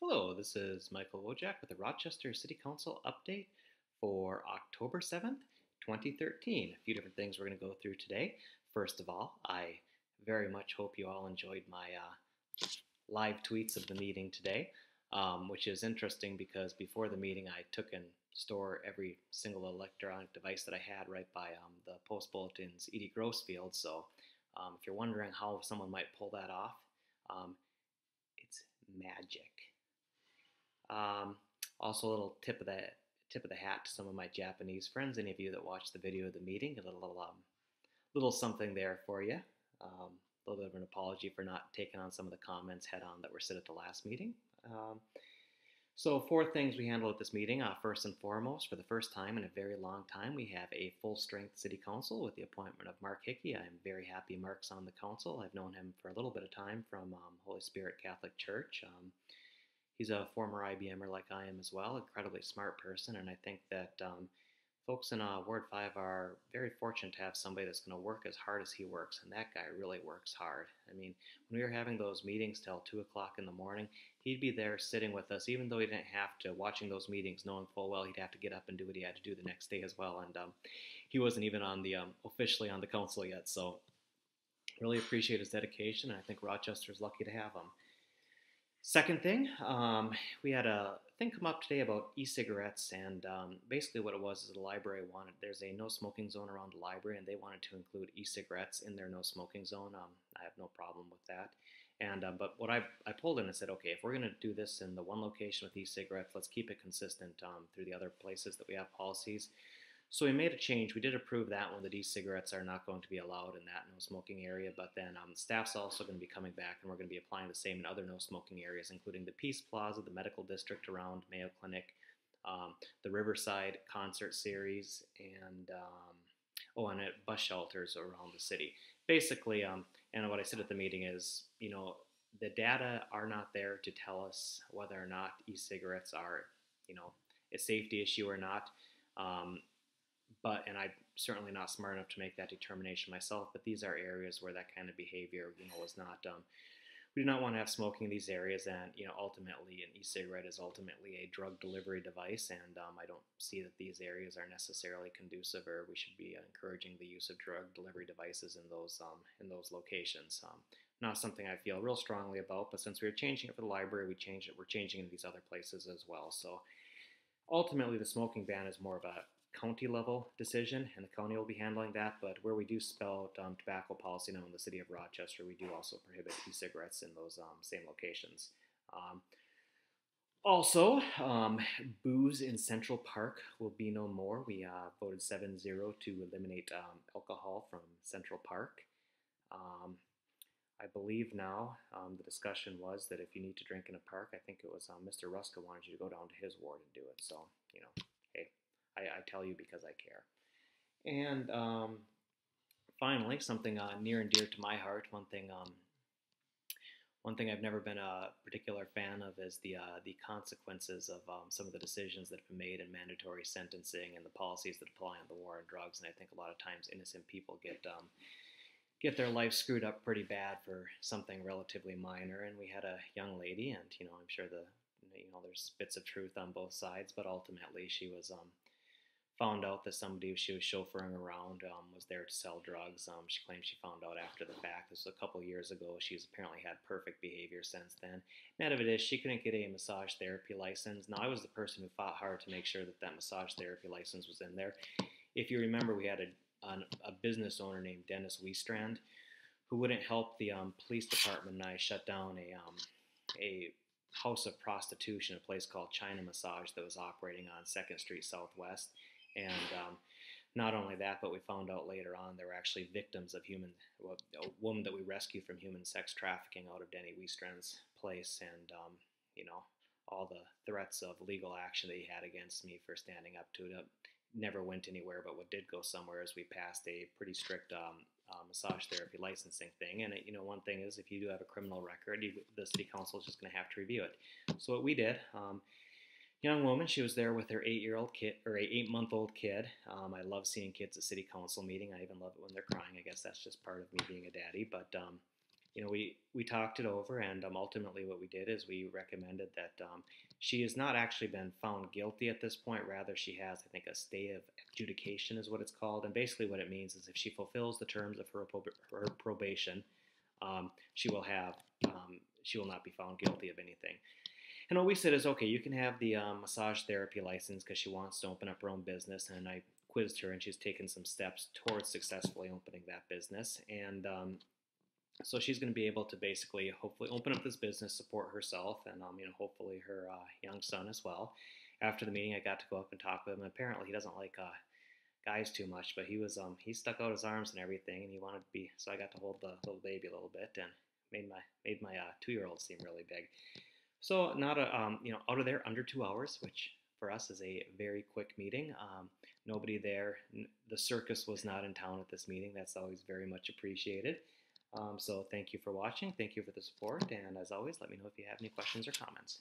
Hello, this is Michael Wojcik with the Rochester City Council update for October 7th, 2013. A few different things we're going to go through today. First of all, I very much hope you all enjoyed my live tweets of the meeting today, which is interesting because before the meeting I took and store every single electronic device that I had right by the Post Bulletin's Edie Grossfield. So if you're wondering how someone might pull that off, um, it's magic. Um, Also, a little tip of the hat to some of my Japanese friends. Any of you that watched the video of the meeting, a little something there for you. A little bit of an apology for not taking on some of the comments head on that were said at the last meeting. Um, so, four things we handled at this meeting. First and foremost, for the first time in a very long time, we have a full strength city council with the appointment of Mark Hickey. I'm very happy Mark's on the council. I've known him for a little bit of time from Holy Spirit Catholic Church. He's a former IBMer like I am as well, incredibly smart person, and I think that folks in Ward 5 are very fortunate to have somebody that's going to work as hard as he works, and that guy really works hard. I mean, when we were having those meetings till 2 o'clock in the morning, he'd be there sitting with us, even though he didn't have to, watching those meetings, knowing full well he'd have to get up and do what he had to do the next day as well, and he wasn't even on the officially on the council yet, so really appreciate his dedication, and I think Rochester's lucky to have him. Second thing, we had a thing come up today about e-cigarettes, and basically what it was is the library wanted, there's a no smoking zone around the library, and they wanted to include e-cigarettes in their no smoking zone. I have no problem with that. And but what I pulled in and said, okay, if we're going to do this in the one location with e-cigarettes, let's keep it consistent through the other places that we have policies. So we made a change. We did approve that one, that e-cigarettes are not going to be allowed in that no smoking area, but then staff's also going to be coming back, and we're going to be applying the same in other no smoking areas, including the Peace Plaza, the medical district around Mayo Clinic, the Riverside concert series, and and at bus shelters around the city. Basically, and what I said at the meeting is, the data are not there to tell us whether or not e-cigarettes are, a safety issue or not. And I'm certainly not smart enough to make that determination myself, but these are areas where that kind of behavior, is not, we do not want to have smoking in these areas, and, ultimately an e-cigarette is ultimately a drug delivery device, and I don't see that these areas are necessarily conducive, or we should be encouraging the use of drug delivery devices in those locations. Not something I feel real strongly about, but since we were changing it for the library, we're changing it in these other places as well. So ultimately, the smoking ban is more of a county level decision, and the county will be handling that. But where we do spell out tobacco policy now in the city of Rochester, we do also prohibit e-cigarettes in those same locations. Also, booze in Central Park will be no more. We voted 7-0 to eliminate alcohol from Central Park. I believe now the discussion was that if you need to drink in a park, I think it was Mr. Ruska wanted you to go down to his ward and do it. So, hey, I tell you because I care. And finally, something near and dear to my heart. One thing I've never been a particular fan of is the consequences of some of the decisions that have been made in mandatory sentencing and the policies that apply on the war on drugs. And I think a lot of times innocent people get their life screwed up pretty bad for something relatively minor. And we had a young lady, and I'm sure there's bits of truth on both sides, but ultimately she was found out that somebody she was chauffeuring around was there to sell drugs. She claims she found out after the fact. This was a couple years ago. She's apparently had perfect behavior since then. Net of it is she couldn't get a massage therapy license. Now, I was the person who fought hard to make sure that massage therapy license was in there. If you remember, we had a business owner named Dennis Weestrand who wouldn't help the police department, and I shut down a house of prostitution, a place called China Massage that was operating on 2nd Street Southwest. And not only that, but we found out later on they were actually victims of a woman that we rescued from human sex trafficking out of Denny Weestrand's place, and all the threats of legal action that he had against me for standing up to it never went anywhere. But what did go somewhere is we passed a pretty strict massage therapy licensing thing. And one thing is, if you do have a criminal record, the city council is just going to have to review it. So what we did. Young woman, she was there with her 8-year-old kid, or 8-month-old kid. I love seeing kids at city council meeting. I even love it when they're crying. I guess that's just part of me being a daddy. But we talked it over, and ultimately what we did is we recommended that she has not actually been found guilty at this point. Rather, she has, I think, a stay of adjudication is what it's called. And basically what it means is if she fulfills the terms of her probation, she will have she will not be found guilty of anything. And what we said is, okay, you can have the massage therapy license because she wants to open up her own business. And I quizzed her, and she's taken some steps towards successfully opening that business. And so she's going to be able to basically, hopefully, open up this business, support herself, and hopefully her young son as well. After the meeting, I got to go up and talk with him. And apparently, he doesn't like guys too much, but he stuck out his arms and everything, and he wanted to be. So I got to hold the little baby a little bit, and made my 2-year-old seem really big. So not out of there under 2 hours, which for us is a very quick meeting. Nobody there. The circus was not in town at this meeting. That's always very much appreciated. So thank you for watching. Thank you for the support. And as always, let me know if you have any questions or comments.